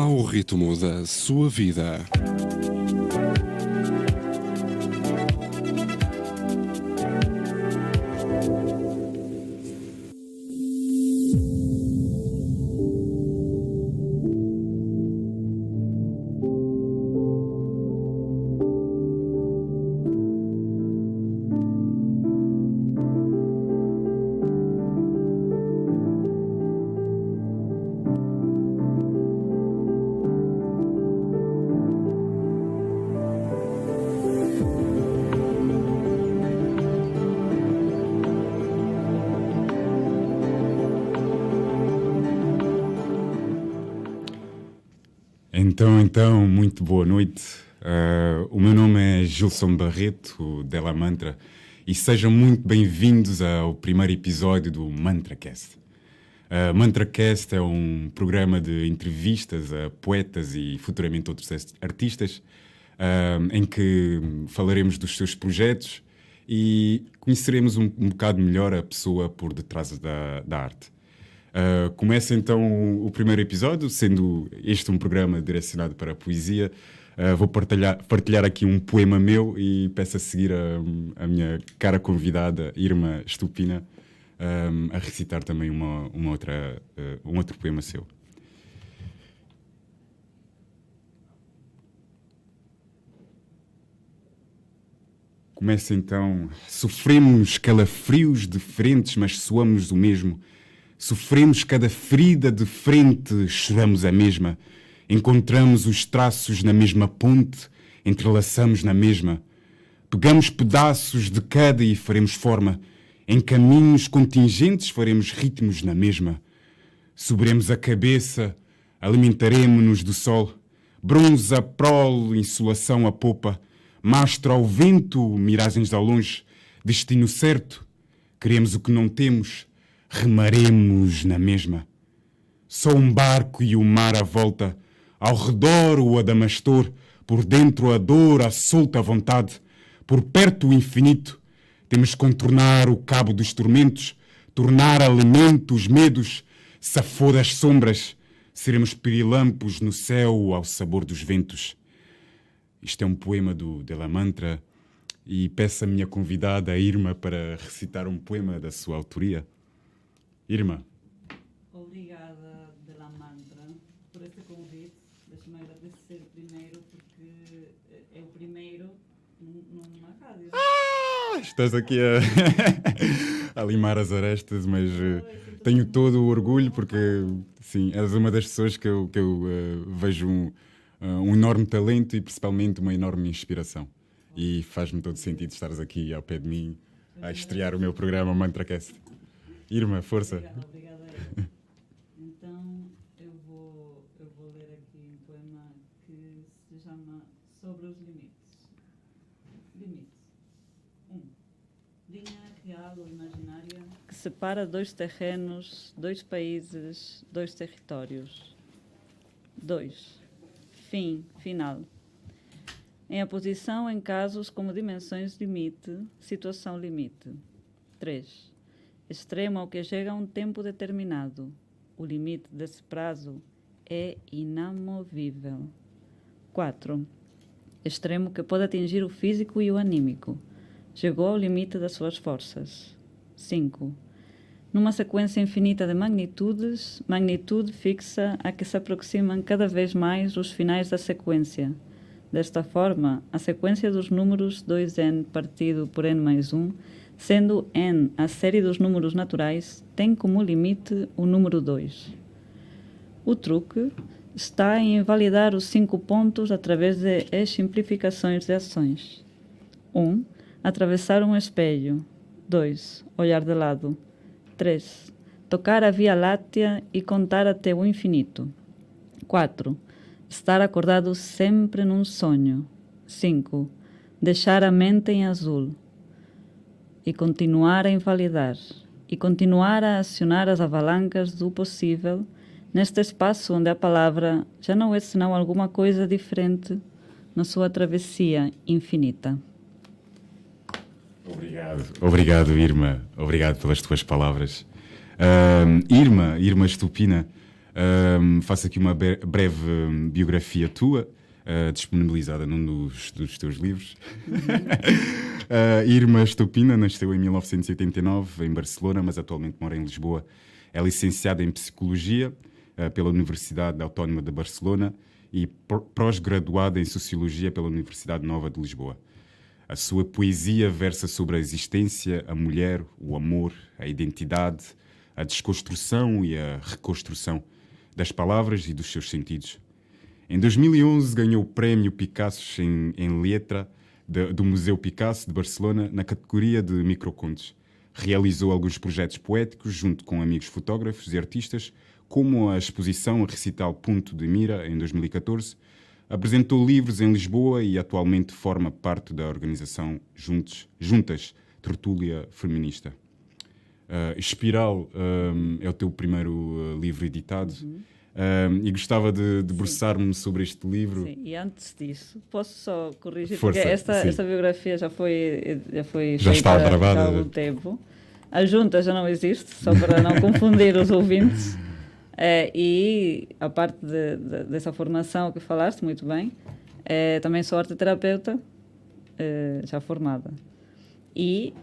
ao ritmo da sua vida. Então, muito boa noite. O meu nome é Gilson Barreto, Della Mantra, e sejam muito bem-vindos ao primeiro episódio do MantraCast. MantraCast é um programa de entrevistas a poetas e futuramente outros artistas, em que falaremos dos seus projetos e conheceremos um bocado melhor a pessoa por detrás da arte. Começa então o primeiro episódio, sendo este um programa direcionado para a poesia. Vou partilhar aqui um poema meu e peço a seguir a minha cara convidada, Irma Stupina, a recitar também um outro poema seu. Começa então. Sofremos calafrios diferentes, mas soamos o mesmo. Sofremos cada ferida de frente, choramos a mesma. Encontramos os traços na mesma ponte, entrelaçamos na mesma. Pegamos pedaços de cada e faremos forma. Em caminhos contingentes faremos ritmos na mesma. Soberemos a cabeça, alimentaremo-nos do sol. Bronze a prole, insolação a popa. Mastro ao vento, miragens ao longe. Destino certo, queremos o que não temos. Remaremos na mesma. Só um barco e o mar à volta, ao redor o adamastor, por dentro a dor, a solta vontade, por perto o infinito. Temos que contornar o cabo dos tormentos, tornar alimento os medos, safou das sombras, seremos pirilampos no céu ao sabor dos ventos. Isto é um poema do Della Mantra e peço a minha convidada, a Irma, para recitar um poema da sua autoria. Irma. Obrigada, Della Mantra, por este convite. Deixa-me agradecer primeiro, porque é o primeiro numa rádio. Estás aqui a limar as arestas, mas tenho todo o orgulho, porque sim, és uma das pessoas que eu vejo um enorme talento e principalmente uma enorme inspiração. E faz-me todo sentido estares aqui ao pé de mim a estrear o meu programa MantraCast. Irma, força. Obrigada. Então, eu vou ler aqui um poema que se chama Sobre os Limites. Limites. 1. Linha real ou imaginária que separa dois terrenos, dois países, dois territórios. 2. Fim, final. Em aposição em casos como dimensões limite, situação limite. 3. Extremo ao que chega a um tempo determinado. O limite desse prazo é inamovível. 4. Extremo que pode atingir o físico e o anímico. Chegou ao limite das suas forças. 5. Numa sequência infinita de magnitudes, magnitude fixa a que se aproximam cada vez mais os finais da sequência. Desta forma, a sequência dos números 2n partido por n mais 1, sendo n a série dos números naturais, tem como limite o número 2. O truque está em invalidar os 5 pontos através de exemplificações de ações. 1. Atravessar um espelho. 2. Olhar de lado. 3. Tocar a Via Láctea e contar até o infinito. 4. Estar acordado sempre num sonho. 5. Deixar a mente em azul. E continuar a invalidar. E continuar a acionar as avalancas do possível neste espaço onde a palavra já não é senão alguma coisa diferente na sua travessia infinita. Obrigado, Irma. Obrigado pelas tuas palavras. Irma Stupina, Faço aqui uma breve biografia tua, disponibilizada num dos teus livros. Irma Estopina nasceu em 1989 em Barcelona, mas atualmente mora em Lisboa. É licenciada em Psicologia pela Universidade Autónoma de Barcelona e pós-graduada em Sociologia pela Universidade Nova de Lisboa. A sua poesia versa sobre a existência, a mulher, o amor, a identidade, a desconstrução e a reconstrução das palavras e dos seus sentidos. Em 2011 ganhou o Prémio Picasso em Letra do Museu Picasso de Barcelona na categoria de microcontos. Realizou alguns projetos poéticos junto com amigos fotógrafos e artistas, como a exposição Recital Ponto de Mira em 2014. Apresentou livros em Lisboa e atualmente forma parte da organização Juntas Tertúlia Feminista. Espiral é o teu primeiro livro editado. E gostava de debruçar-me sobre este livro. Sim, e antes disso, posso só corrigir, Força, porque esta biografia já Já está gravada há algum tempo. A junta já não existe, só para não confundir os ouvintes. E a parte dessa formação que falaste muito bem, também sou arteterapeuta, já formada. E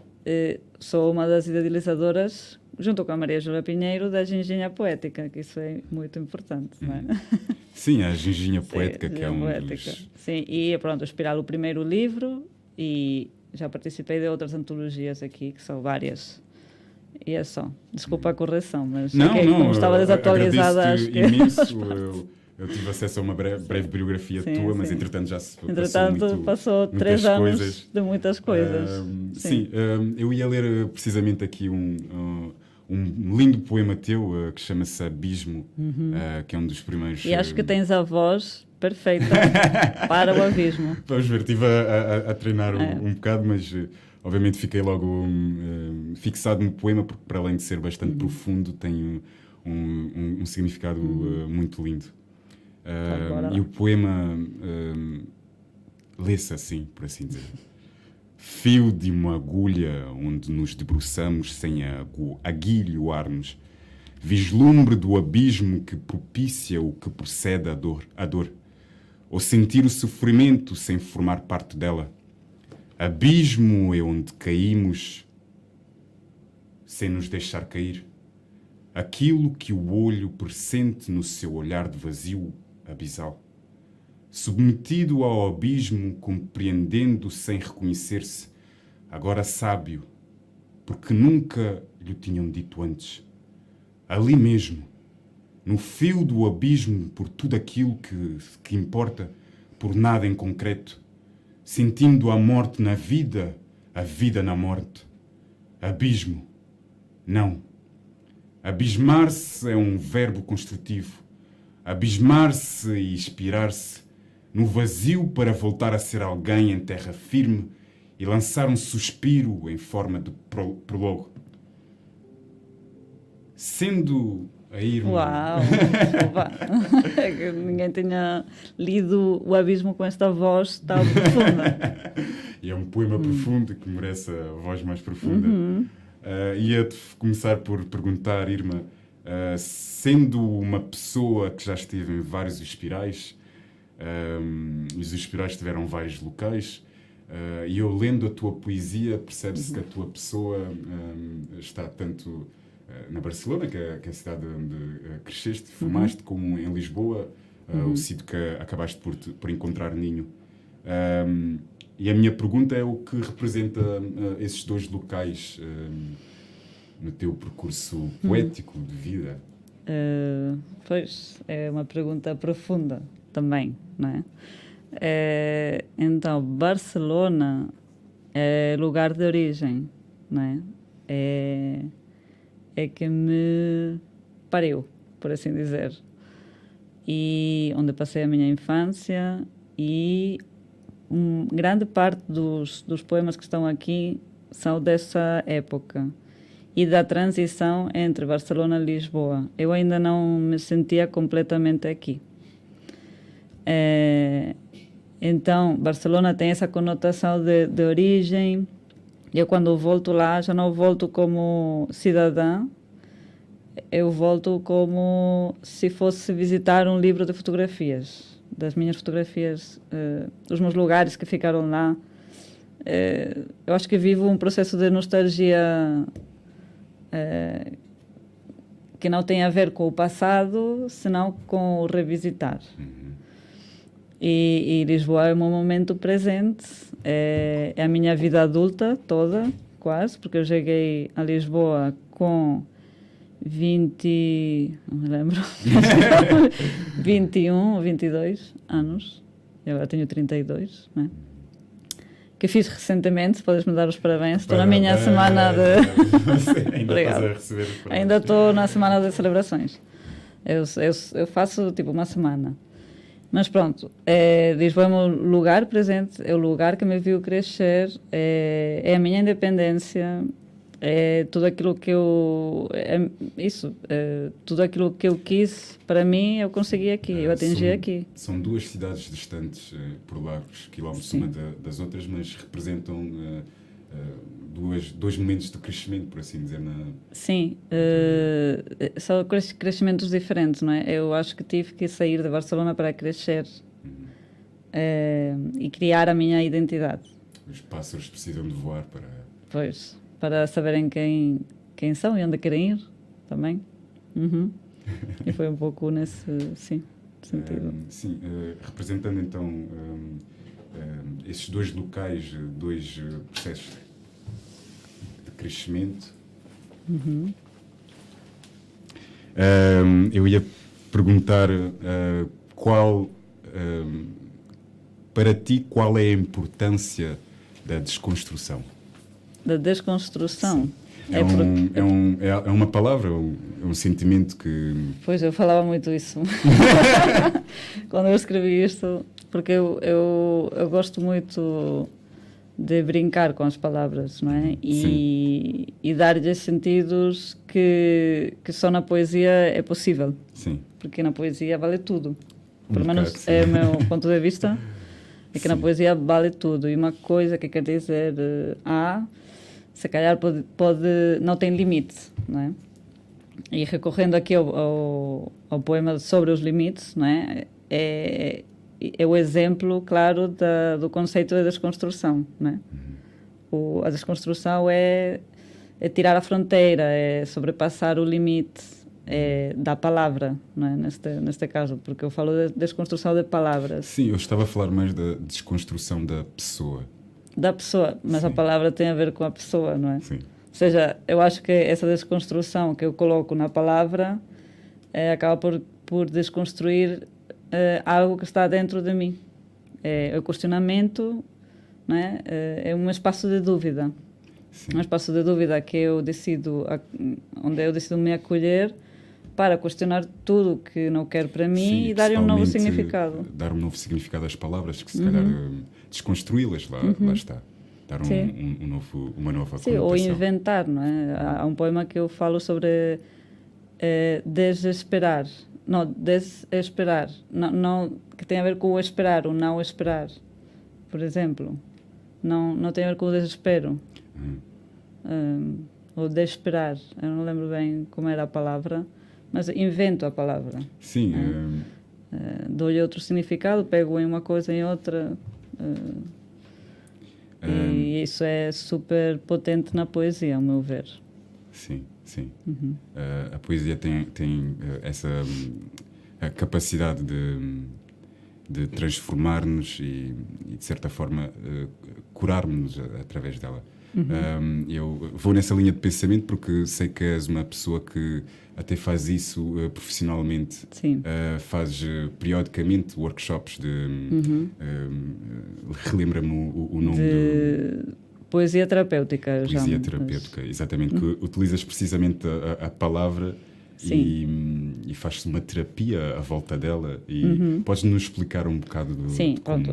sou uma das idealizadoras, junto com a Maria Júlia Pinheiro, da Ginginha Poética, que isso é muito importante, não é? Sim, a Ginginha Poética, Sim, que é um poética. dos... Sim, e pronto, Espiral, o primeiro livro, e já participei de outras antologias aqui, que são várias. E é só. Desculpa a correção, mas como estava desatualizada, acho que... imenso. Eu tive acesso a uma breve biografia sim, tua, sim. mas entretanto já se passou 3 anos de muitas coisas. Sim, eu ia ler precisamente aqui um lindo poema teu que chama-se Abismo, que é um dos primeiros... E acho que tens a voz perfeita para o abismo. Vamos ver, estive a treinar um bocado, mas obviamente fiquei logo fixado no poema, porque para além de ser bastante profundo, tem um significado muito lindo. E o poema lê-se assim, por assim dizer. Fio de uma agulha onde nos debruçamos sem aguilhoar-nos. Vislumbre do abismo que propicia o que procede a dor. Ou sentir o sofrimento sem formar parte dela. Abismo é onde caímos sem nos deixar cair. Aquilo que o olho pressente no seu olhar de vazio abisal. Submetido ao abismo, compreendendo sem reconhecer-se, agora sábio, porque nunca lhe tinham dito antes. Ali mesmo, no fio do abismo, por tudo aquilo que importa, por nada em concreto, sentindo a morte na vida, a vida na morte. Abismo. Não. Abismar-se é um verbo construtivo. Abismar-se e expirar-se no vazio para voltar a ser alguém em terra firme e lançar um suspiro em forma de prólogo. Sendo a Irma... Uau! Ninguém tinha lido O Abismo com esta voz tão profunda. E é um poema profundo que merece a voz mais profunda. Ia-te começar por perguntar, Irma, sendo uma pessoa que já esteve em vários espirais, os espirais tiveram vários locais, e eu lendo a tua poesia percebe-se que a tua pessoa está tanto na Barcelona, que é a cidade onde cresceste, formaste, como em Lisboa, o sítio que acabaste por encontrar ninho. E a minha pergunta é o que representa esses dois locais no teu percurso poético de vida? Pois, é uma pergunta profunda também, não é? Então, Barcelona é lugar de origem, não é? É que me pariu, por assim dizer. E onde passei a minha infância e grande parte dos poemas que estão aqui são dessa época e da transição entre Barcelona e Lisboa. Eu ainda não me sentia completamente aqui. Então, Barcelona tem essa conotação de origem. Eu, quando volto lá, já não volto como cidadã, eu volto como se fosse visitar um livro de fotografias, das minhas fotografias, os meus lugares que ficaram lá. Eu acho que vivo um processo de nostalgia que não tem a ver com o passado, senão com o revisitar. E Lisboa é o meu momento presente, é a minha vida adulta toda, quase, porque eu cheguei a Lisboa com 20, não me lembro, 21 ou 22 anos, eu agora tenho 32, né? Que fiz recentemente, podes-me dar os parabéns, estou na minha semana de... Ainda estás a receber os parabéns. Ainda estou na semana de celebrações, eu faço tipo uma semana. Mas pronto, Lisboa é o meu lugar presente, é o lugar que me viu crescer, é a minha independência, é tudo aquilo que eu... tudo aquilo que eu quis, para mim, eu consegui aqui, eu atingi aqui. São duas cidades distantes, por largos quilómetros uma das outras, mas representam dois momentos de crescimento, por assim dizer. Sim, são crescimentos diferentes, não é? Eu acho que tive que sair de Barcelona para crescer e criar a minha identidade. Os pássaros precisam de voar para... Pois, para saberem quem são e onde querem ir, também. E foi um pouco nesse sentido. Representando então esses dois locais, dois processos de crescimento, eu ia perguntar para ti, qual é a importância da desconstrução? Da desconstrução? É uma palavra, é um sentimento que... Pois, eu falava muito isso quando eu escrevi isto, porque eu gosto muito de brincar com as palavras, não é? E dar-lhes sentidos que só na poesia é possível. Sim. Porque na poesia vale tudo. Pelo menos é o meu ponto de vista, é que na poesia vale tudo. E uma coisa que quer dizer se calhar pode não tem limite, não é? E recorrendo aqui ao poema sobre os limites, não é? É o exemplo, claro, do conceito de desconstrução, não é? A desconstrução é tirar a fronteira, é sobrepassar o limite da palavra, não é? Neste caso, porque eu falo de desconstrução de palavras. Sim, eu estava a falar mais da desconstrução da pessoa. Da pessoa, mas a palavra tem a ver com a pessoa, não é? Sim. Ou seja, eu acho que essa desconstrução que eu coloco na palavra acaba por desconstruir algo que está dentro de mim. É o questionamento, não é? É um espaço de dúvida. Sim. Um espaço de dúvida que onde eu decido me acolher para questionar tudo que não quero para mim. Sim, e dar um novo significado. Dar um novo significado às palavras, que se calhar desconstruí-las, lá está. Dar uma nova conotação. Ou inventar, não é? Há um poema que eu falo sobre desesperar. Não, desesperar. Não, que tem a ver com o esperar, o não esperar. Por exemplo. Não tem a ver com o desespero. Ou desesperar. Eu não lembro bem como era a palavra, mas invento a palavra. Sim. Dou-lhe outro significado, pego em uma coisa em outra. E isso é super potente na poesia, ao meu ver. Sim. A poesia tem essa a capacidade de transformar-nos e, de certa forma, curar-nos através dela. Eu vou nessa linha de pensamento porque sei que és uma pessoa que até faz isso profissionalmente. Sim. Faz periodicamente workshops de... relembra-me o nome Poesia terapêutica. Poesia terapêutica, exatamente. Que utilizas precisamente a palavra e faz-se uma terapia à volta dela. E podes-nos explicar um bocado do... Sim, pronto.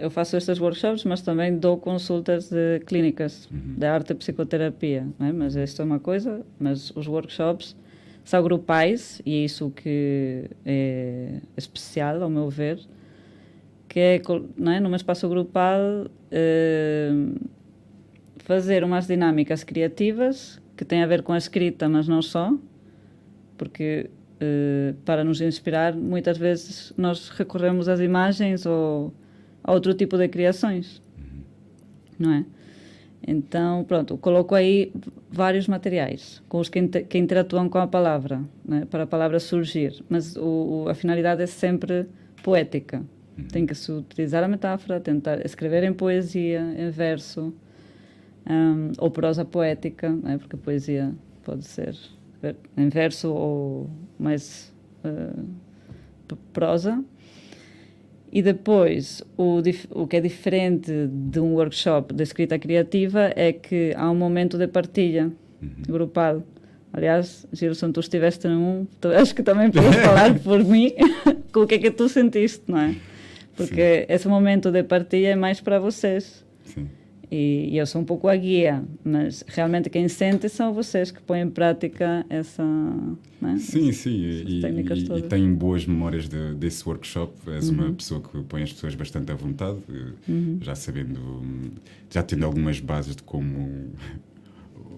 Eu faço estes workshops, mas também dou consultas de clínicas de arte e psicoterapia. Não é? Mas isto é uma coisa, mas os workshops são grupais, e é isso que é especial, ao meu ver, que é, não é, num espaço grupal, fazer umas dinâmicas criativas que têm a ver com a escrita, mas não só, Porque para nos inspirar, muitas vezes nós recorremos às imagens ou a outro tipo de criações, não é? Então, pronto, coloco aí vários materiais com os que interatuam com a palavra, né, para a palavra surgir, mas a finalidade é sempre poética. Tem que se utilizar a metáfora, tentar escrever em poesia, em verso, ou prosa poética, né, porque a poesia pode ser em verso ou mais prosa. E depois, o que é diferente de um workshop de escrita criativa é que há um momento de partilha grupal. Aliás, Gilson, tu estiveste num, acho que também podes falar por mim com o que é que tu sentiste, não é? Porque esse momento de partilha é mais para vocês. Sim. E eu sou um pouco a guia, mas realmente quem sente são vocês que põem em prática essa, né? Sim, técnicas e todas. tenho boas memórias desse workshop. És uma pessoa que põe as pessoas bastante à vontade, já tendo algumas bases de como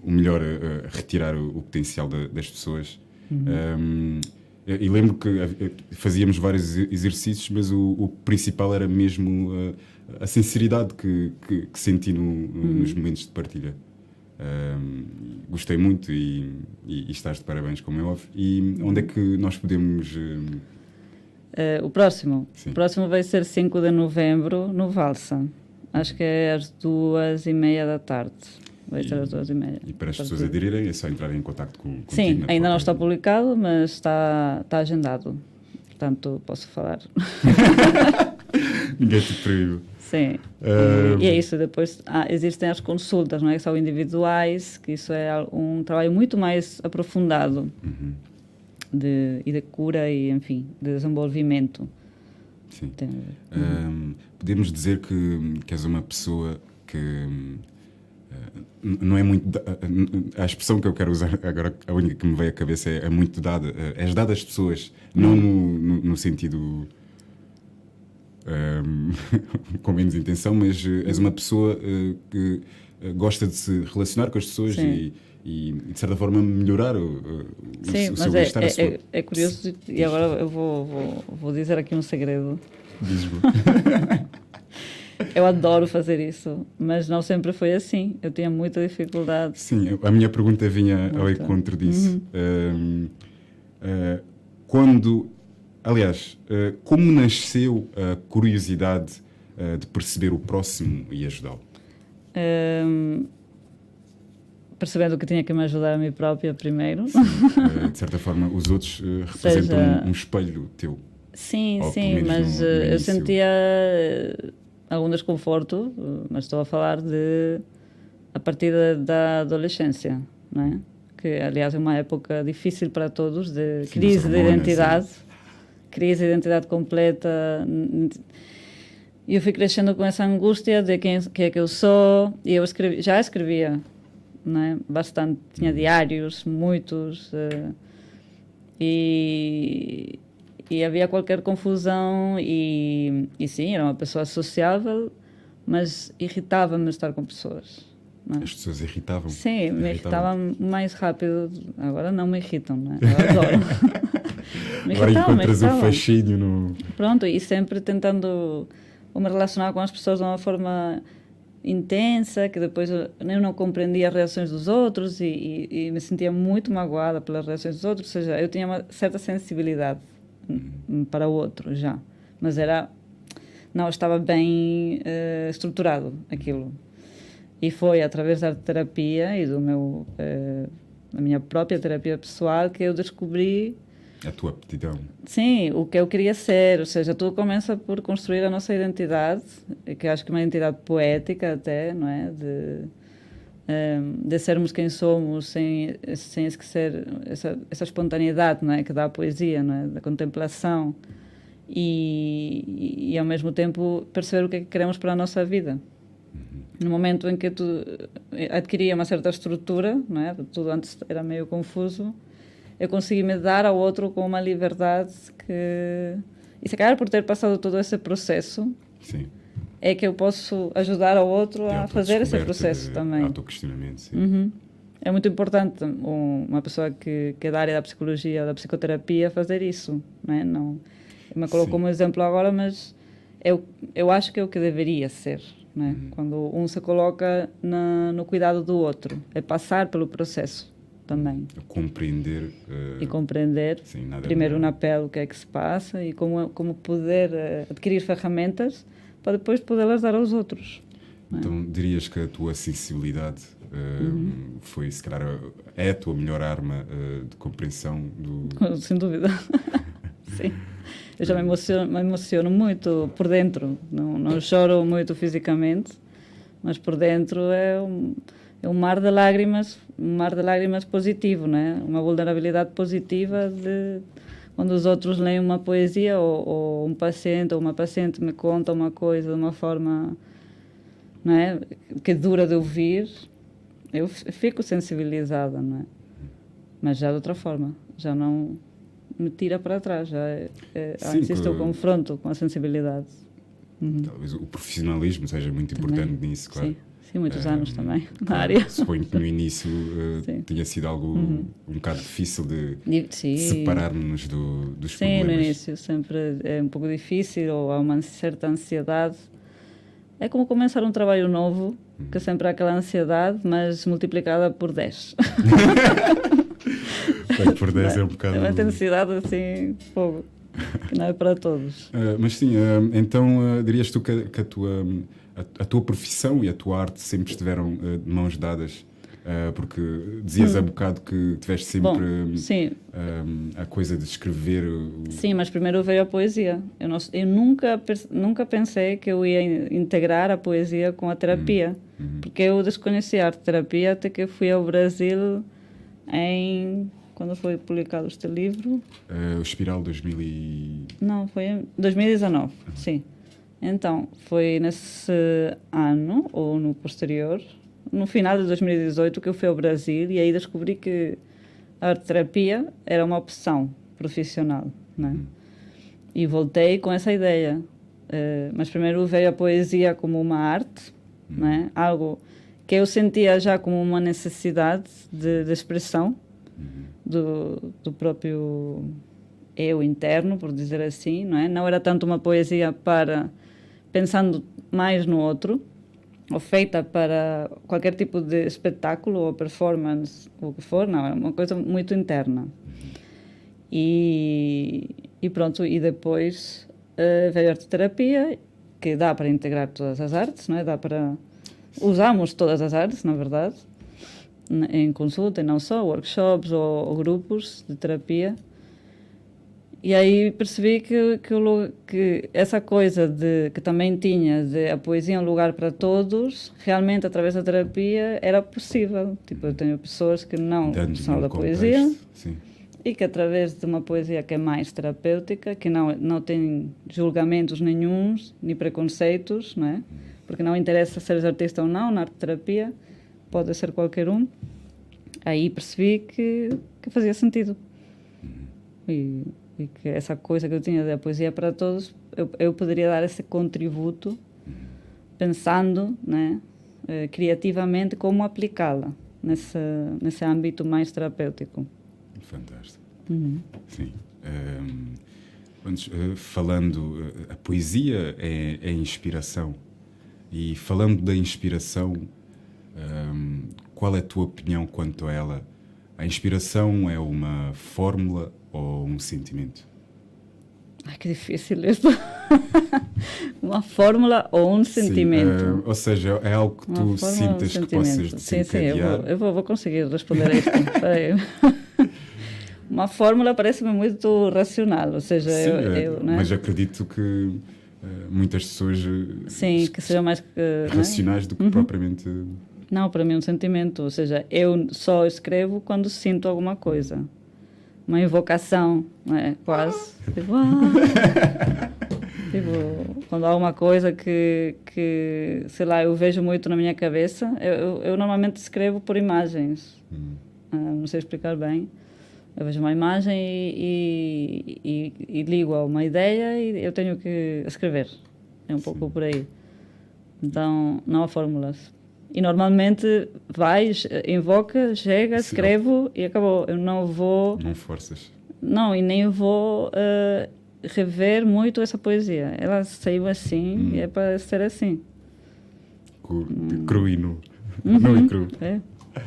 o melhor retirar o potencial das pessoas. E lembro que fazíamos vários exercícios, mas o principal era mesmo a sinceridade que senti nos momentos de partilha. Gostei muito e estás de parabéns, como é óbvio. E onde é que nós podemos... O próximo? Sim. O próximo vai ser 5 de novembro, no Valsa. Acho que é às 2:30 da tarde. Vai ser às 2:30. E para as pessoas aderirem é só entrarem em contacto contigo. Sim, ainda não está publicado, mas está agendado. Portanto, posso falar. Ninguém te proíbe. Sim, e é isso. Depois existem as consultas, não é? Que são individuais, que isso é um trabalho muito mais aprofundado de cura e, enfim, de desenvolvimento. Sim. Podemos dizer que és uma pessoa que não é muito... A expressão que eu quero usar agora, a única que me veio à cabeça é muito dada. És dada às pessoas, não no sentido... com menos intenção, mas és uma pessoa que gosta de se relacionar com as pessoas e de certa forma melhorar o seu bem-estar. É curioso, e agora eu vou dizer aqui um segredo. Diz-me. Eu adoro fazer isso, mas não sempre foi assim. Eu tinha muita dificuldade. Sim, a minha pergunta vinha ao encontro disso. Aliás, como nasceu a curiosidade de perceber o próximo e ajudá-lo? Percebendo que tinha que me ajudar a mim própria primeiro. Sim, de certa forma, os outros representam um espelho teu. Sim, mas no eu início. sentia algum desconforto, mas estou a falar a partir da adolescência, não é? Que, aliás, é uma época difícil para todos, de crise de identidade. Crise de identidade completa. E eu fui crescendo com essa angústia de quem é que eu sou. E eu já escrevia, não é? Bastante. Tinha diários, muitos. E havia qualquer confusão. E sim, era uma pessoa sociável, mas irritava-me estar com pessoas. Não é? As pessoas irritavam? Sim, me irritavam mais rápido. Agora não me irritam, não é? Eu adoro. Agora encontras o fascínio no... Pronto, e sempre tentando me relacionar com as pessoas de uma forma intensa, que depois eu não compreendia as reações dos outros e me sentia muito magoada pelas reações dos outros. Ou seja, eu tinha uma certa sensibilidade para o outro já, mas não estava bem estruturado aquilo. E foi através da terapia e da minha própria terapia pessoal que eu descobri a tua aptidão. Sim, o que eu queria ser. Ou seja, tudo começa por construir a nossa identidade, que acho que é uma identidade poética até, não é? De sermos quem somos sem esquecer essa espontaneidade, não é? Que dá a poesia, não é? Da contemplação. E ao mesmo tempo perceber o que é que queremos para a nossa vida. No momento em que tu adquiria uma certa estrutura, não é? Tudo antes era meio confuso, eu consegui me dar ao outro com uma liberdade que... E se calhar por ter passado todo esse processo, sim, é que eu posso ajudar ao outro a fazer esse processo também. Autoquestionamento, sim. é muito importante uma pessoa que é da área da psicologia ou da psicoterapia fazer isso, não é? Não, eu me coloco como exemplo agora, mas eu acho que é o que deveria ser, não é? Quando um se coloca no cuidado do outro, é passar pelo processo também. Compreender. E compreender, Sim, nada primeiro melhor. na pele o que é que se passa e como poder adquirir ferramentas para depois podê-las dar aos outros. Não é? Então dirias que a tua sensibilidade foi, se calhar, é a tua melhor arma de compreensão do... Sem dúvida. Sim. Eu já me emociono muito por dentro. Não choro muito fisicamente, mas por dentro é um mar de lágrimas positivo, né? Uma vulnerabilidade positiva de quando os outros leem uma poesia ou um paciente ou uma paciente me conta uma coisa de uma forma, não é? Que é dura de ouvir, eu fico sensibilizada, não é? Mas já de outra forma, já não me tira para trás, antes eu confronto com a sensibilidade. Talvez o profissionalismo seja muito importante nisso, claro. Sim, muitos anos também, na claro, área. Suponho que no início tinha sido algo um bocado difícil de separar-nos dos problemas. Sim, no início sempre é um pouco difícil, ou há uma certa ansiedade. É como começar um trabalho novo, que sempre há aquela ansiedade, mas multiplicada por 10. Por 10 é um bocado... É uma intensidade assim, fogo, que não é para todos. Mas sim, então dirias tu que a tua profissão e a tua arte sempre estiveram de mãos dadas? Porque dizias há bocado que tiveste sempre a coisa de escrever. Sim, mas primeiro veio a poesia. Eu nunca pensei que eu ia integrar a poesia com a terapia, porque eu desconheci a arte-terapia até que eu fui ao Brasil quando foi publicado este livro? O Espiral 2000 Não, foi em 2019, sim. Então, foi nesse ano, ou no posterior, no final de 2018, que eu fui ao Brasil e aí descobri que a arte-terapia era uma opção profissional, né? E voltei com essa ideia. Mas primeiro veio a poesia como uma arte, né? Algo que eu sentia já como uma necessidade de expressão do próprio eu interno, por dizer assim, não é? Não era tanto uma poesia pensando mais no outro, ou feita para qualquer tipo de espetáculo ou performance, ou o que for, não, é uma coisa muito interna. E pronto, e depois veio a arte-terapia, que dá para integrar todas as artes, não é? Usamos todas as artes, na verdade, em consulta, e não só, workshops ou grupos de terapia. E aí percebi que essa coisa que também tinha de a poesia é um lugar para todos, realmente através da terapia era possível. Tipo, eu tenho pessoas que não são da poesia, sim, e que através de uma poesia que é mais terapêutica, que não tem julgamentos nenhuns, nem preconceitos, não é? Porque não interessa seres artista ou não, na arte-terapia pode ser qualquer um. Aí percebi que fazia sentido. E que essa coisa que eu tinha da poesia para todos, eu poderia dar esse contributo pensando, né, criativamente como aplicá-la nesse âmbito mais terapêutico. Fantástico. Sim. Falando, a poesia é inspiração. E falando da inspiração, qual é a tua opinião quanto a ela? A inspiração é uma fórmula ou um sentimento? Ai, que difícil isso. Uma fórmula ou um sentimento? Ou seja, é algo que tu sintas que possas desencadear? Sim, eu vou conseguir responder a isto. Uma fórmula parece-me muito racional, ou seja, sim, mas acredito que muitas pessoas sim, que sejam mais racionais do que propriamente... Não, para mim é um sentimento, ou seja, eu só escrevo quando sinto alguma coisa. Uma invocação, não é? Quase. Tipo, quando há uma coisa que, sei lá, eu vejo muito na minha cabeça, eu normalmente escrevo por imagens. Não sei explicar bem. Eu vejo uma imagem e ligo a uma ideia e eu tenho que escrever. É um pouco por aí. Então, não há fórmulas. E normalmente vais, invoca, chega, Sim. escrevo e acabou. Eu não vou... Não forças. Não, e nem vou rever muito essa poesia. Ela saiu assim e é para ser assim. Cru e nu. Nu e cru. É. Mas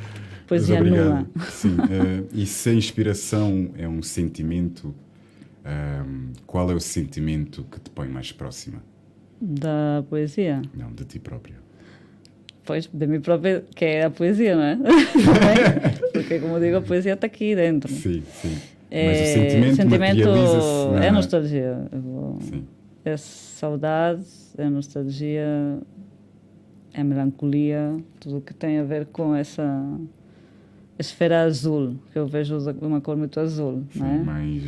Poesia obrigado. nua. Sim. E se a inspiração é um sentimento, qual é o sentimento que te põe mais próxima? Da poesia. Não, de ti própria. Pois, de mim própria, que é a poesia, não é? Porque, como digo, a poesia está aqui dentro. Sim, sim. Mas o sentimento materializa-se é na... nostalgia. Sim. É saudade, é nostalgia, é melancolia, tudo o que tem a ver com essa esfera azul, que eu vejo uma cor muito azul, Sim, não é? mais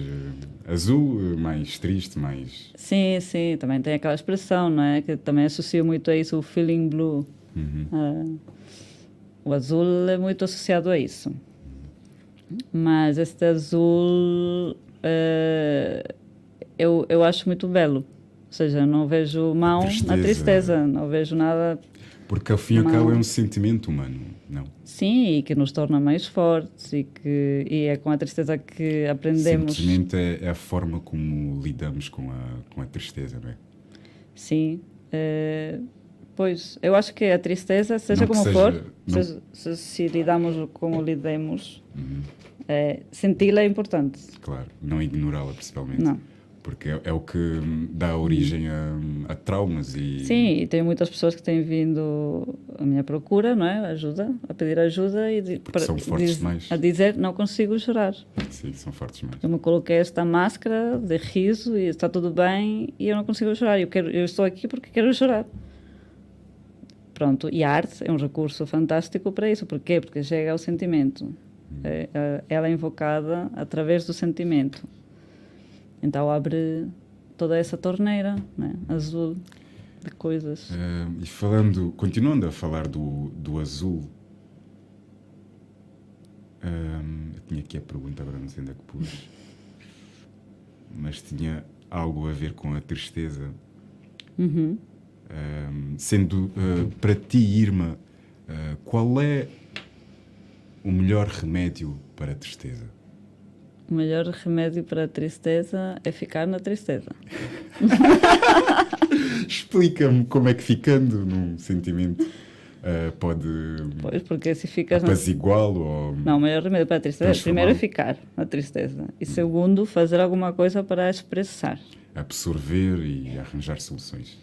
azul, mais triste, mais... Sim, sim, também tem aquela expressão, não é? Que também associo muito a isso, o feeling blue. O azul é muito associado a isso. Mas este azul eu acho muito belo. Ou seja, não vejo mal na tristeza, não vejo nada... Porque ao fim e ao cabo é um sentimento humano, não? Sim, e que nos torna mais fortes e é com a tristeza que aprendemos... Simplesmente é a forma como lidamos com a tristeza, não é? Sim. Pois, eu acho que a tristeza, seja Não que como seja- for, não- se lidamos como lidemos, senti-la é importante. Claro, não ignorá-la principalmente. Não. Porque é o que dá origem a traumas e... Sim, e tem muitas pessoas que têm vindo à minha procura, não é? Ajuda, a pedir ajuda e são fortes demais. a dizer, não consigo chorar. Sim, são fortes demais. Eu me coloquei esta máscara de riso e está tudo bem e eu não consigo chorar. Eu estou aqui porque quero chorar. Pronto, e a arte é um recurso fantástico para isso. Por quê? Porque chega ao sentimento. Ela é invocada através do sentimento. Então abre toda essa torneira, né, azul de coisas. E continuando a falar do azul, eu tinha aqui a pergunta, agora não sei onde é que pus, mas tinha algo a ver com a tristeza. Sendo para ti, Irma, qual é o melhor remédio para a tristeza? O melhor remédio para a tristeza é ficar na tristeza. Explica-me como é que ficando num sentimento pode Pois, porque se ficas apaziguá-lo ou... Não, o melhor remédio para a tristeza transformá-lo. primeiro é ficar na tristeza. E segundo, fazer alguma coisa para a expressar. absorver e arranjar soluções.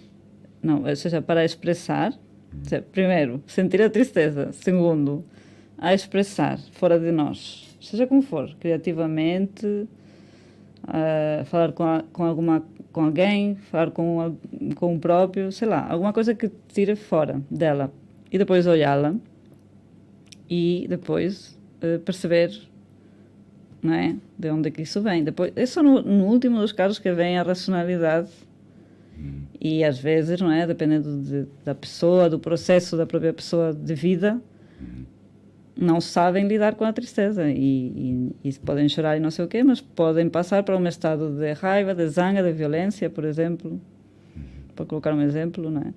Não, ou seja, para expressar, ou seja, primeiro, sentir a tristeza. Segundo, a expressar fora de nós. Seja como for, criativamente, falar com alguém, falar com o próprio, sei lá, alguma coisa que tire fora dela. E depois olhá-la e depois perceber, não é? De onde é que isso vem. Depois, é só no último dos casos que vem a racionalidade. E às vezes, não é? Dependendo da pessoa, do processo da própria pessoa de vida, não sabem lidar com a tristeza e podem chorar e não sei o quê, mas podem passar para um estado de raiva, de zanga, de violência, por exemplo, para colocar um exemplo, não é?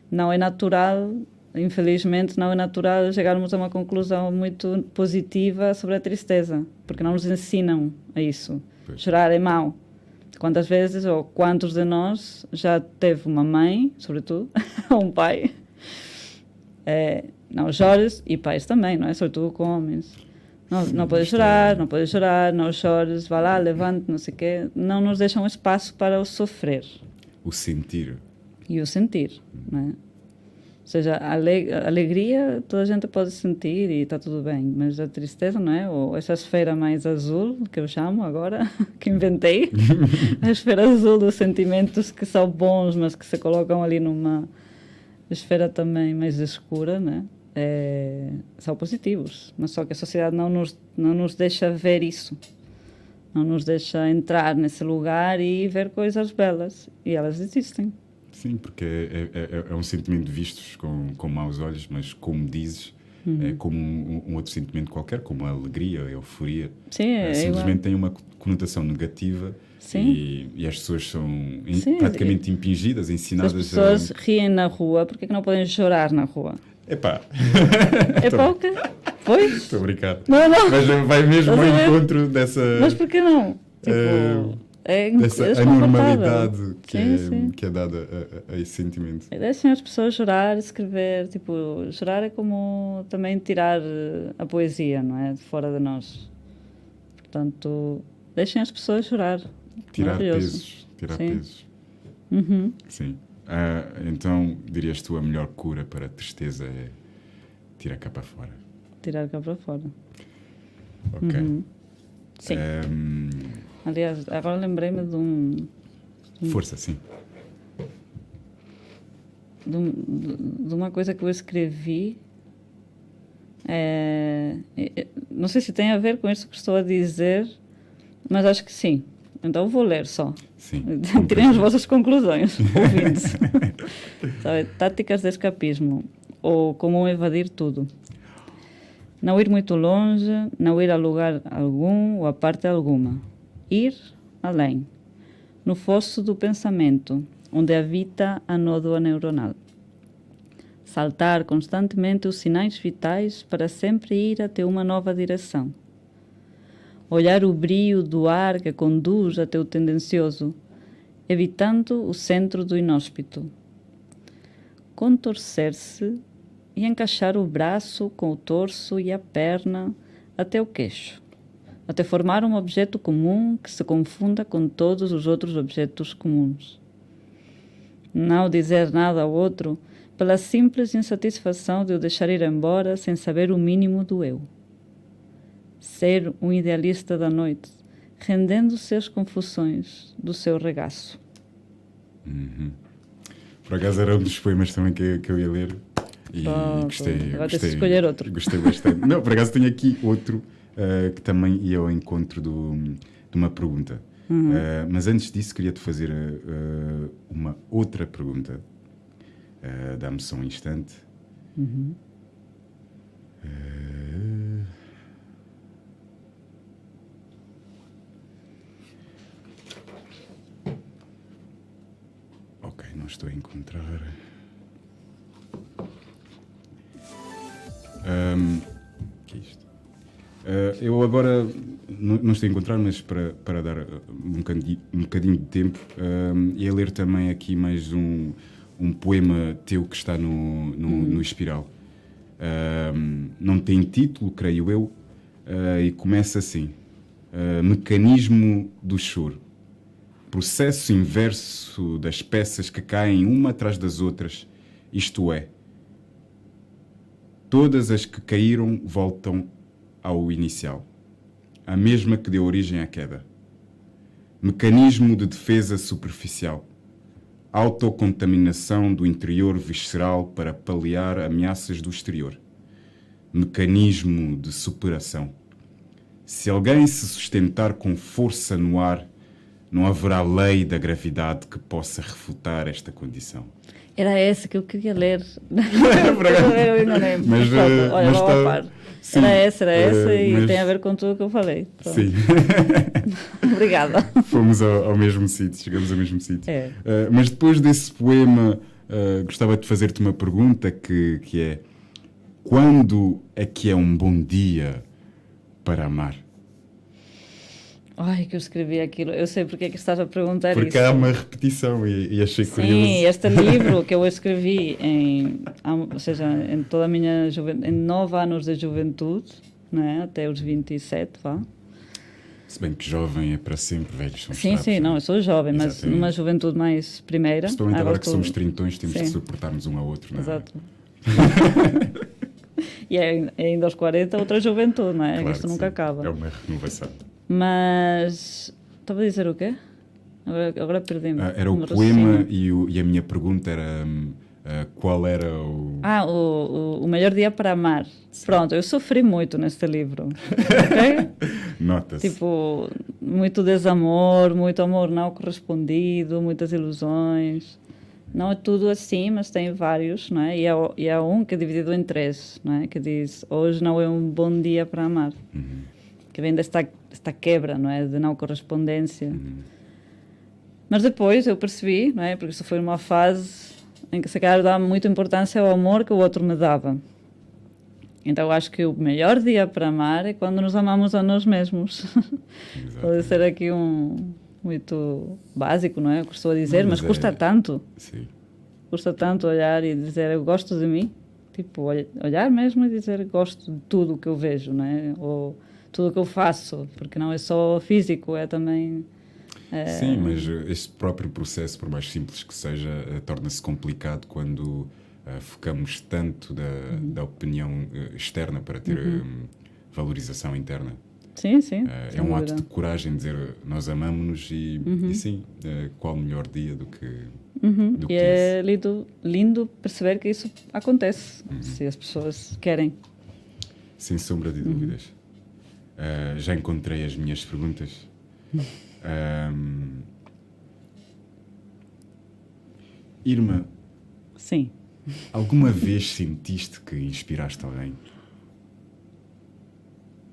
Não é natural, infelizmente, não é natural chegarmos a uma conclusão muito positiva sobre a tristeza, porque não nos ensinam a isso. Pois. Chorar é mau. Quantas vezes, ou quantos de nós já teve uma mãe, sobretudo, ou um pai, não chores, e pais também, não é? Sobretudo com homens. Não podes chorar, não podes chorar, não chores, vá lá, levante, não sei o quê. Não nos deixam espaço para o sofrer. O sentir. E o sentir, não é? Ou seja, a alegria toda a gente pode sentir e está tudo bem, mas a tristeza, não é? Ou essa esfera mais azul, que eu chamo agora, que inventei, a esfera azul dos sentimentos que são bons, mas que se colocam ali numa esfera também mais escura, né? São positivos, mas só que a sociedade não nos deixa ver isso, não nos deixa entrar nesse lugar e ver coisas belas, e elas existem. Sim, porque é um sentimento vistos com maus olhos, mas como dizes, é como um outro sentimento qualquer, como a alegria, a euforia. Sim, simplesmente tem uma conotação negativa. Sim. E as pessoas são praticamente impingidas, ensinadas a... As pessoas riem na rua, porque é que não podem chorar na rua? Epá, É para o quê? Pois? estou a brincar. Não. Mas vai mesmo ao Estás a ver? encontro dessa, Mas por que não? Tipo, é dessa desconfortável. anormalidade Sim. que é dada a esse sentimento. Deixem as pessoas chorar, escrever. Tipo, chorar é como também tirar a poesia, não é? De fora de nós. Portanto, deixem as pessoas chorar. Tirar Maravilhoso. Sim. pesos. Uhum. Sim. Então, dirias tu, a melhor cura para a tristeza é tirar cá para fora. Tirar cá para fora. Ok. Uhum. Sim. Aliás, agora lembrei-me Força, sim. de uma coisa que eu escrevi. Não sei se tem a ver com isso que estou a dizer, mas acho que sim. Então vou ler só. Sim. Tirem as vossas conclusões, ouvintes. Sabe, táticas de escapismo, ou como evadir tudo. Não ir muito longe, não ir a lugar algum ou a parte alguma. Ir além, no fosso do pensamento, onde habita a nódoa neuronal. Saltar constantemente os sinais vitais para sempre ir até uma nova direção. Olhar o brio do ar que conduz até o tendencioso, evitando o centro do inóspito. Contorcer-se e encaixar o braço com o torso e a perna até o queixo, até formar um objeto comum que se confunda com todos os outros objetos comuns. Não dizer nada ao outro pela simples insatisfação de o deixar ir embora sem saber o mínimo do eu. Ser um idealista da noite, rendendo-se às confusões do seu regaço. Uhum. Por acaso era um dos poemas também que eu ia ler e gostei. Agora tens de escolher outro. Gostei bastante. Não, por acaso tenho aqui outro que também ia ao encontro de uma pergunta. Mas antes disso queria-te fazer uma outra pergunta. Dá-me só um instante. Ok, não estou a encontrar. Que é isto? Eu agora não estou a encontrar, mas para dar um bocadinho de tempo, ia ler também aqui mais um poema teu que está no Espiral. Não tem título, creio eu, e começa assim: Mecanismo do choro. Processo inverso das peças que caem uma atrás das outras, isto é, todas as que caíram voltam ao inicial, a mesma que deu origem à queda. Mecanismo de defesa superficial. Autocontaminação do interior visceral para paliar ameaças do exterior. Mecanismo de superação. Se alguém se sustentar com força no ar, não haverá lei da gravidade que possa refutar esta condição. Era esse que eu queria ler. Eu ainda lembro. Mas, Pronto, olha, mas vou tá- a par. sim, Era essa e mas- tem a ver com tudo o que eu falei. Pronto. Sim. Obrigada. Fomos ao mesmo sítio, chegamos ao mesmo sítio. É. Mas depois desse poema, gostava de fazer-te uma pergunta que é: quando é que é um bom dia para amar? Ai, que eu escrevi aquilo. Eu sei porque é que estás a perguntar Porque isso. há uma repetição e achei Sim, curioso. este livro que eu escrevi ou seja, em toda a minha em 9 anos de juventude, não é? Até os 27, vá. Se bem que jovem é para sempre, velhos são Sim, escravos, não, eu sou jovem, mas Exatamente. numa juventude mais primeira. Principalmente agora que estou- somos trintões, temos Sim. de suportarmos um ao outro, não é? Exato. E ainda aos 40 outra juventude, não é? Claro Isto que nunca sim. acaba. É uma renovação. Mas estava a dizer o quê? Agora perdi-me. Era o poema e a minha pergunta era qual era o... O melhor dia para amar. Pronto, eu sofri muito neste livro. Ok? Nota-se. Tipo, muito desamor, muito amor não correspondido, muitas ilusões. Não é tudo assim, mas tem vários, não é? E há um que é dividido em 3, não é? Que diz: hoje não é um bom dia para amar. Que vem desta quebra, não é? De não correspondência. Mas depois eu percebi, não é? Porque isso foi uma fase em que se calhar dava muita importância ao amor que o outro me dava. Então eu acho que o melhor dia para amar é quando nos amamos a nós mesmos. Pode ser aqui muito básico, não é? Custa dizer, mas custa tanto. Sim. Custa tanto olhar e dizer eu gosto de mim. Tipo, olhar mesmo e dizer gosto de tudo o que eu vejo, não é? Ou tudo o que eu faço, porque não é só físico, é também... Sim, mas este próprio processo, por mais simples que seja, torna-se complicado quando focamos tanto da opinião externa para ter valorização interna. Sim, sim. É um ato de coragem dizer nós amamos-nos e sim, qual melhor dia do que e é lindo perceber que isso acontece, se as pessoas querem. Sem sombra de dúvidas. Já encontrei as minhas perguntas. Irma, Sim. alguma vez sentiste que inspiraste alguém?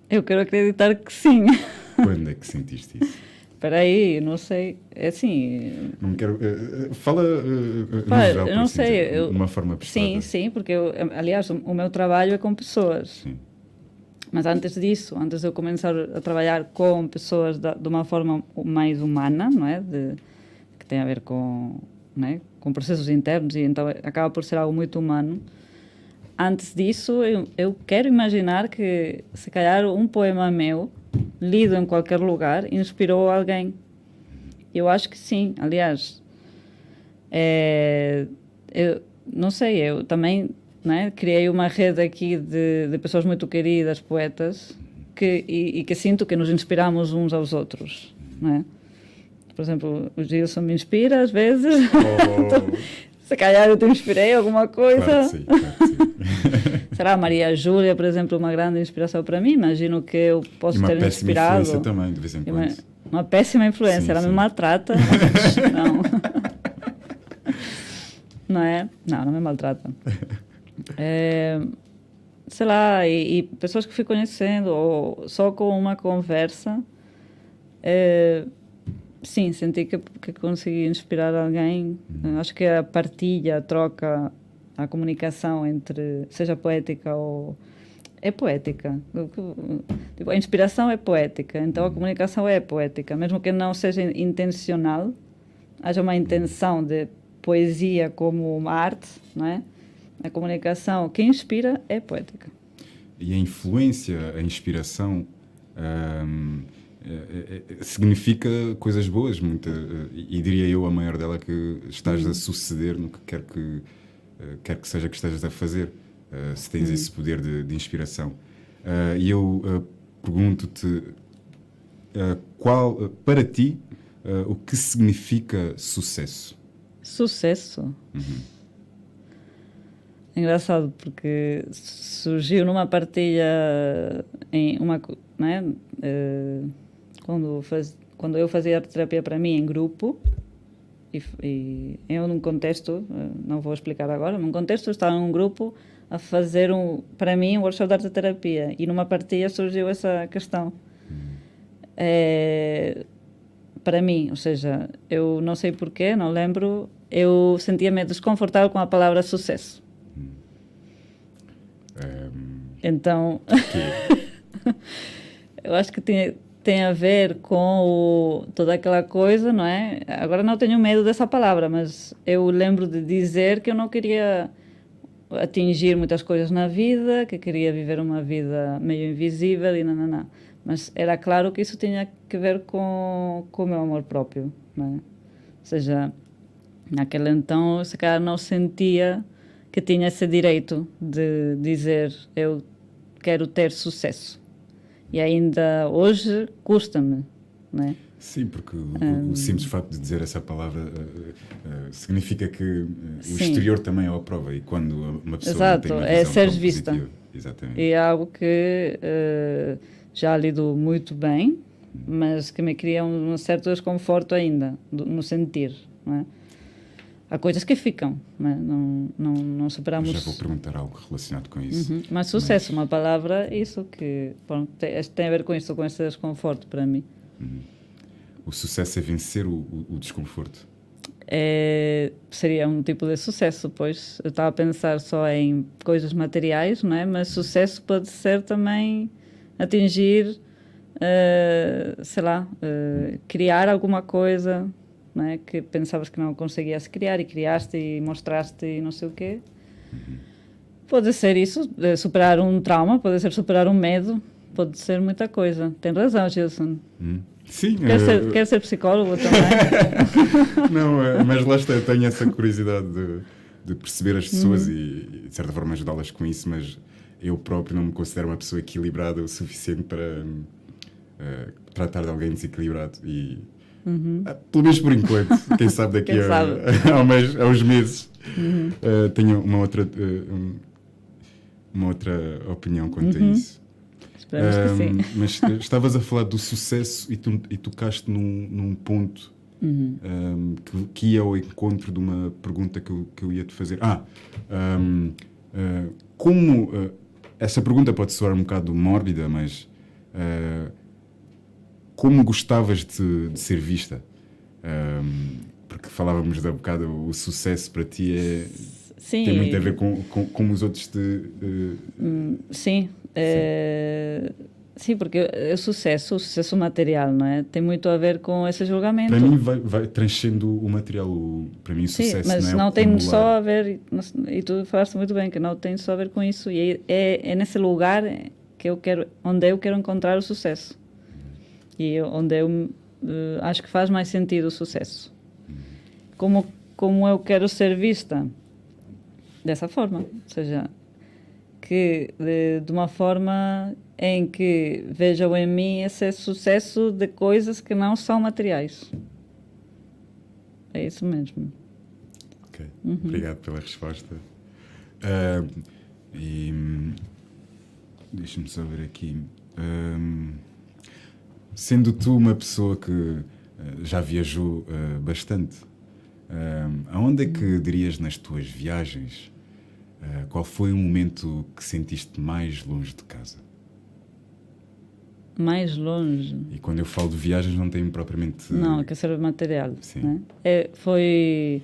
Eu quero acreditar que sim. Quando é que sentiste isso? Espera aí, não sei. É assim... Não quero... fala no Pá, geral, eu por não assim sei. dizer, de uma forma pessoal. Sim, porque aliás, o meu trabalho é com pessoas. Sim. Mas antes disso, antes de eu começar a trabalhar com pessoas de uma forma mais humana, não é? Que tem a ver com, não é? Com processos internos, e então acaba por ser algo muito humano. Antes disso, eu quero imaginar que, se calhar, um poema meu, lido em qualquer lugar, inspirou alguém. Eu acho que sim. Aliás, eu não sei, eu também... Né? Criei uma rede aqui de pessoas muito queridas, poetas, e que sinto que nos inspiramos uns aos outros. Né? Por exemplo, o Gilson me inspira às vezes. Se calhar eu te inspirei alguma coisa. Claro que sim, claro que sim. Será a Maria Júlia, por exemplo, uma grande inspiração para mim? Imagino que eu posso ter inspirado. E uma péssima influência também, de vez em quando. Uma péssima influência, Sim, ela sim. me maltrata. Mas não. Não é? Não me maltrata. Sei lá, e pessoas que fui conhecendo, ou só com uma conversa, sim, senti que consegui inspirar alguém. Acho que a partilha, a troca, a comunicação seja poética ou... É poética. Tipo, a inspiração é poética, então a comunicação é poética. Mesmo que não seja intencional, haja uma intenção de poesia como uma arte, não é? A comunicação que inspira é poética. E a influência, a inspiração, significa coisas boas, e diria eu, a maior dela, que estás a suceder no que quer que seja que estejas a fazer, se tens esse poder de inspiração. E eu pergunto-te, para ti, o que significa sucesso? Sucesso? Engraçado, porque surgiu numa partilha né? Quando eu fazia arte terapia para mim em grupo, e eu num contexto, não vou explicar agora, num contexto estava num grupo a fazer para mim um workshop de arte terapia, e numa partilha surgiu essa questão. Para mim, ou seja, eu não sei porquê, não lembro, eu sentia-me desconfortável com a palavra sucesso. Então, eu acho que tem a ver com toda aquela coisa, não é? Agora não tenho medo dessa palavra, mas eu lembro de dizer que eu não queria atingir muitas coisas na vida, que queria viver uma vida meio invisível e nananã. Mas era claro que isso tinha que ver com o meu amor próprio, não é? Ou seja, naquele então, se calhar não sentia que tinha esse direito de dizer eu quero ter sucesso. E ainda hoje custa-me, não é? Sim, porque o simples facto de dizer essa palavra significa que o exterior também é a prova, e quando uma pessoa não tem uma visão ser tão vista. positiva, exatamente. E é algo que já lido muito bem, mas que me cria um certo desconforto ainda, no sentir, não é? Há coisas que ficam, não superamos... Já vou perguntar algo relacionado com isso. Mas sucesso, uma palavra, isso que pronto, tem a ver com isso, com esse desconforto para mim. O sucesso é vencer o desconforto. seria um tipo de sucesso, pois eu estava a pensar só em coisas materiais, não é? Mas sucesso pode ser também atingir, sei lá, criar alguma coisa, não é? Que pensavas que não conseguias criar e criaste e mostraste e não sei o quê. Pode ser isso, superar um trauma, pode ser superar um medo, pode ser muita coisa. Tem razão, Gilson. Sim. Quer ser psicólogo também? Não, mas lá está, eu tenho essa curiosidade de perceber as pessoas e, de certa forma, ajudá-las com isso, mas eu próprio não me considero uma pessoa equilibrada o suficiente para tratar de alguém desequilibrado. E, pelo menos por enquanto, quem sabe daqui Quem sabe? a uns meses, tenho uma outra opinião quanto a isso. Esperamos que sim. Mas estavas a falar do sucesso e tocaste num ponto que ia ao encontro de uma pergunta que eu ia te fazer. Como essa pergunta pode soar um bocado mórbida, mas como gostavas de ser vista? Porque falávamos há bocado, o sucesso para ti Sim. Tem muito a ver com como os outros te... Sim. Sim, porque o sucesso material, não é? Tem muito a ver com esse julgamento. Para mim vai transcendo o material. Para mim o sucesso mas não é tem acumular. só a ver, e tu falaste muito bem, que não tem só a ver com isso. E é nesse lugar que onde eu quero encontrar o sucesso. E onde eu acho que faz mais sentido o sucesso. Como eu quero ser vista? Dessa forma. Ou seja, que de uma forma em que vejam em mim esse sucesso de coisas que não são materiais. É isso mesmo. Ok, obrigado pela resposta. Deixa-me só ver aqui. Sendo tu uma pessoa que já viajou bastante, aonde é que dirias nas tuas viagens? Qual foi o momento que sentiste mais longe de casa? Mais longe? E quando eu falo de viagens não tenho propriamente... Não, quer ser material. Sim. Né? Foi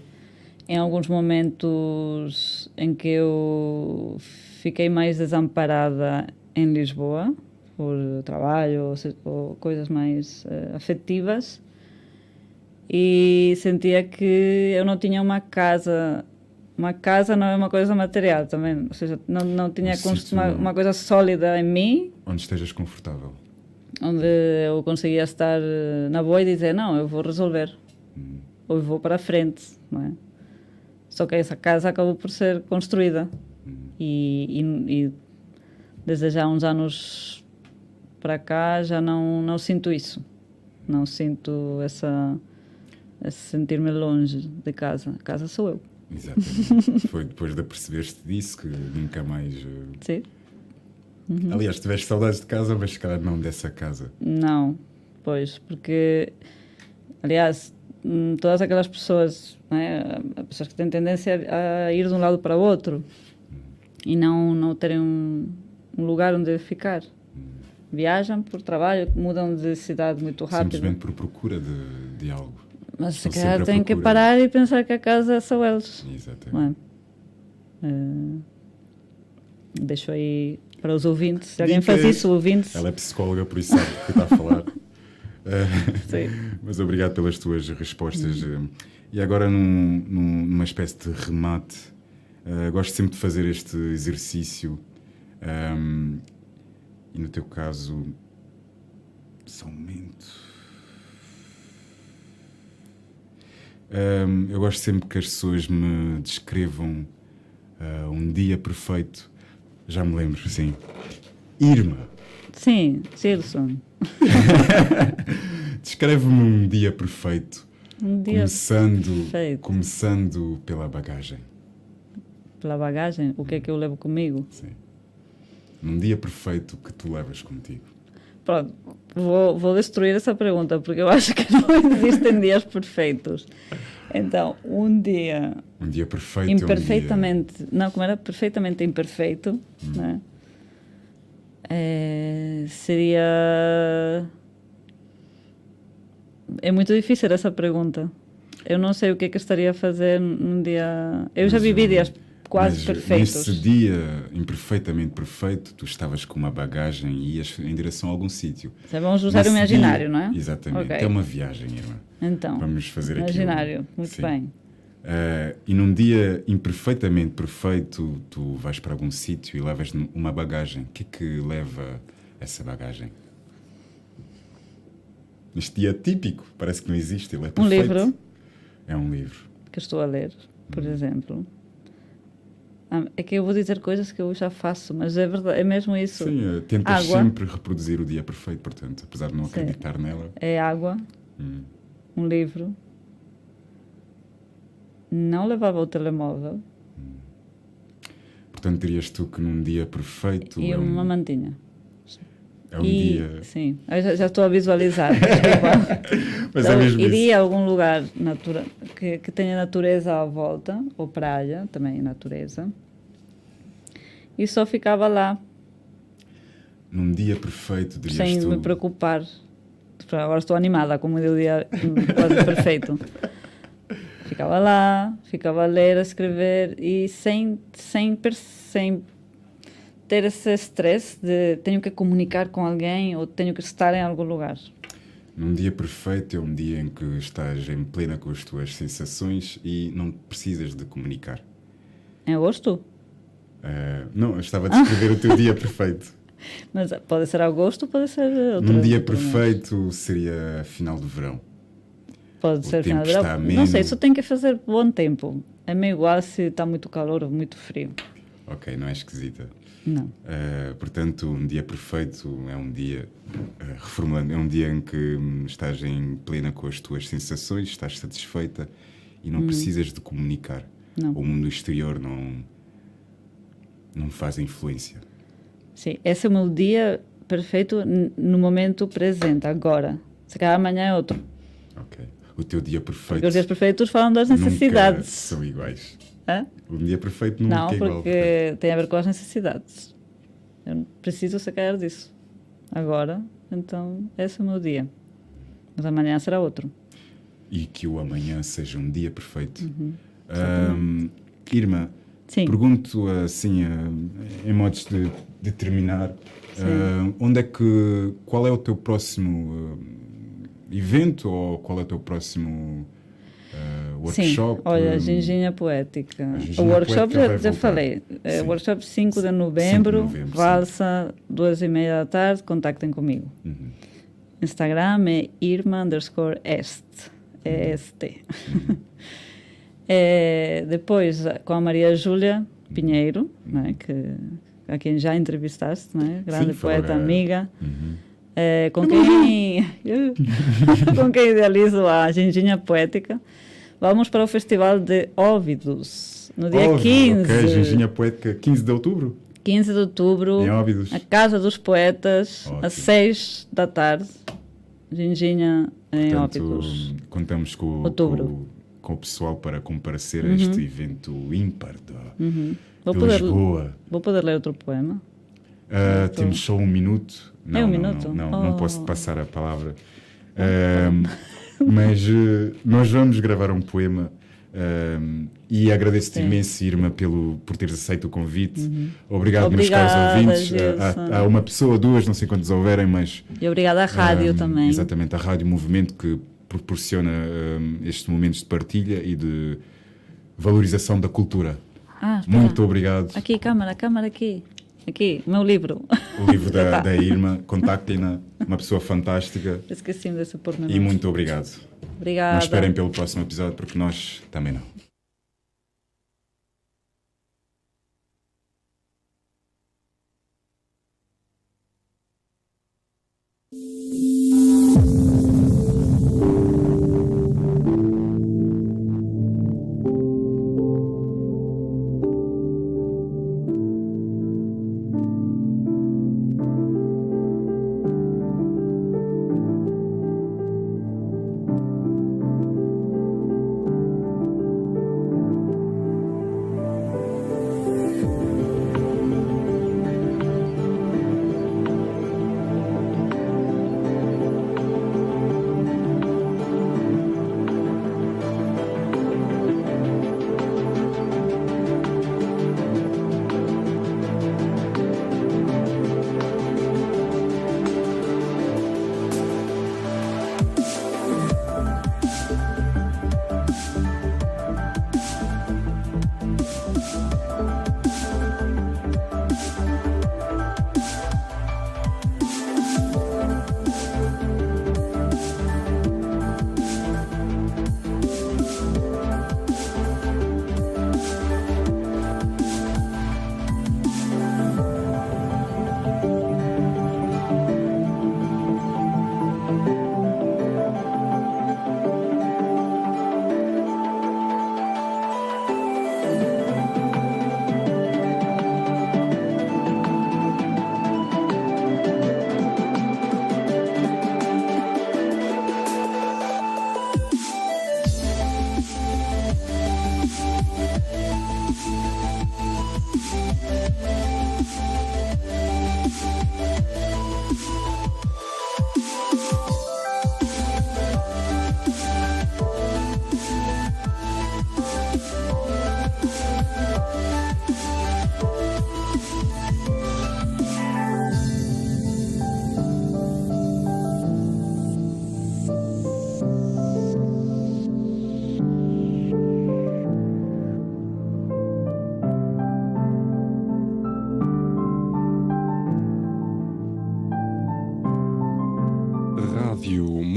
em alguns momentos em que eu fiquei mais desamparada em Lisboa, por trabalho ou coisas mais afetivas, e sentia que eu não tinha uma casa. Uma casa não é uma coisa material também, ou seja, não tinha uma coisa sólida em mim. Onde estejas confortável. Onde eu conseguia estar na boa e dizer, não, eu vou resolver. Ou eu vou para a frente, não é? Só que essa casa acabou por ser construída. E desde já uns anos para cá já não sinto isso. Não sinto esse sentir-me longe de casa. A casa sou eu. Exatamente. Foi depois de aperceber-te disso que nunca mais... Sim. Aliás, tiveste saudades de casa, mas se calhar não dessa casa. Não, pois, porque, aliás, todas aquelas pessoas, né, pessoas que têm tendência a ir de um lado para o outro e não terem um lugar onde ficar. Viajam por trabalho, mudam de cidade muito rápido. Simplesmente por procura de algo. Mas se calhar têm que parar e pensar que a casa são eles. Exatamente. Deixo aí para os ouvintes. Se alguém faz isso, ouvintes. Ela é psicóloga, por isso sabe o que está a falar. Sim. Mas obrigado pelas tuas respostas. E agora, numa espécie de remate, gosto sempre de fazer este exercício. E no teu caso, só um momento. Eu gosto sempre que as pessoas me descrevam um dia perfeito. Já me lembro, sim. Irma. Sim, Gilson. Descreve-me um dia perfeito. Um dia perfeito. Começando pela bagagem. Pela bagagem? O que é que eu levo comigo? Sim. Um dia perfeito que tu levas contigo. Pronto, vou destruir essa pergunta, porque eu acho que não existem dias perfeitos. Então, um dia... Um dia perfeito imperfeitamente... É um dia... Não, como era perfeitamente imperfeito, né? Seria... É muito difícil essa pergunta. eu não sei o que é que eu estaria a fazer num dia... Eu já vivi dias quase Mas perfeitos. nesse dia imperfeitamente perfeito, tu estavas com uma bagagem e ias em direção a algum sítio. Vamos usar o Nesse imaginário, dia- não é? Exatamente. Ok. É uma viagem, irmã. Então, Vamos fazer aqui. imaginário, muito Sim. bem. E num dia imperfeitamente perfeito, tu vais para algum sítio e levas uma bagagem. O que é que leva essa bagagem? Este dia típico, parece que não existe, ele é Um perfeito. livro É um livro. que eu estou a ler, por exemplo. É que eu vou dizer coisas que eu já faço, mas é verdade, é mesmo isso. Sim, tentas Água. sempre reproduzir o dia perfeito, portanto, apesar de não Sim. acreditar nela. É água, um livro. Não levava o telemóvel Portanto, dirias tu que num dia perfeito e é uma um, mantinha. é um E, dia... sim, eu já estou a visualizar, desculpa. Mas Então, é mesmo iria isso. a algum lugar que tenha natureza à volta, ou praia, também natureza, e só ficava lá, Num dia perfeito, dirias sem tu... me preocupar. Agora estou animada, como o dia quase perfeito. Ficava lá, ficava a ler, a escrever, e sem ter esse stress de tenho que comunicar com alguém ou tenho que estar em algum lugar. Num dia perfeito é um dia em que estás em plena com as tuas sensações e não precisas de comunicar. Em agosto? Não, eu estava a descrever o teu dia perfeito. Mas pode ser agosto, pode ser outro. Num dia outro mês. perfeito seria final de verão. Pode ser tempo final de verão. está Não sei, ameno. só tem que fazer bom tempo. É meio igual se está muito calor ou muito frio. Ok, não é esquisita. Não. Portanto, um dia perfeito é um dia, reformulando, é um dia em que estás em plena com as tuas sensações, estás satisfeita e não precisas de comunicar. Não. O mundo exterior não faz influência. Sim, esse é o meu dia perfeito no momento presente, agora. Se calhar amanhã é outro. Ok. O teu dia Porque perfeito os dias perfeitos falam das nunca necessidades. são iguais. Hã? O dia perfeito nunca Não, é igual. porque tem a ver com as necessidades. Eu preciso sacar disso. Agora, então, esse é o meu dia. Mas amanhã será outro. E que o amanhã seja um dia perfeito. Exatamente. Irmã, Sim. pergunto assim, em modos de terminar, qual é o teu próximo evento ou qual é o teu próximo workshop? Sim, olha, Ginginha Poética. A Ginginha O workshop Poética vai já voltar. falei. É, Sim. workshop 5 de novembro, 5 de novembro, Valsa, 2h30 da tarde, contactem comigo. Instagram é irma_est. EST. Depois, com a Maria Júlia Pinheiro, né, a quem já entrevistaste, né, grande Sim, poeta, fora- amiga. Com quem idealizo a Ginginha Poética. Vamos para o Festival de Óbidos, no dia Óbvio, 15. Ok, Ginginha Poética, 15 de outubro, 15 de outubro, em Óbidos. a Casa dos Poetas, Ótimo. às 6 da tarde. Ginginha em Portanto, Óbidos. contamos Outubro. com o pessoal para comparecer a este evento ímpar Vou de poder, Lisboa. vou poder ler outro poema. Temos só um minuto. Não, um não, minuto? não Oh. posso te passar a palavra. Mas nós vamos gravar um poema e agradeço-te Sim. imenso, Irma, por teres aceito o convite. Obrigado, meus Obrigada, caros ouvintes. Gilson. Há uma pessoa, duas, não sei quantos houverem, mas E obrigada à rádio também. exatamente, a Rádio Movimento que proporciona estes momentos de partilha e de valorização da cultura. Espera. Muito obrigado. Aqui, câmara aqui. Aqui, o meu livro. O livro da Irma, contactem-na, uma pessoa fantástica Esqueci-me desse pormenor. e muito obrigado. Obrigada. Não esperem pelo próximo episódio porque nós também não.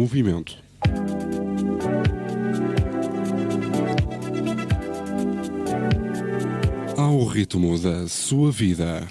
movimento. Ao ritmo da sua vida.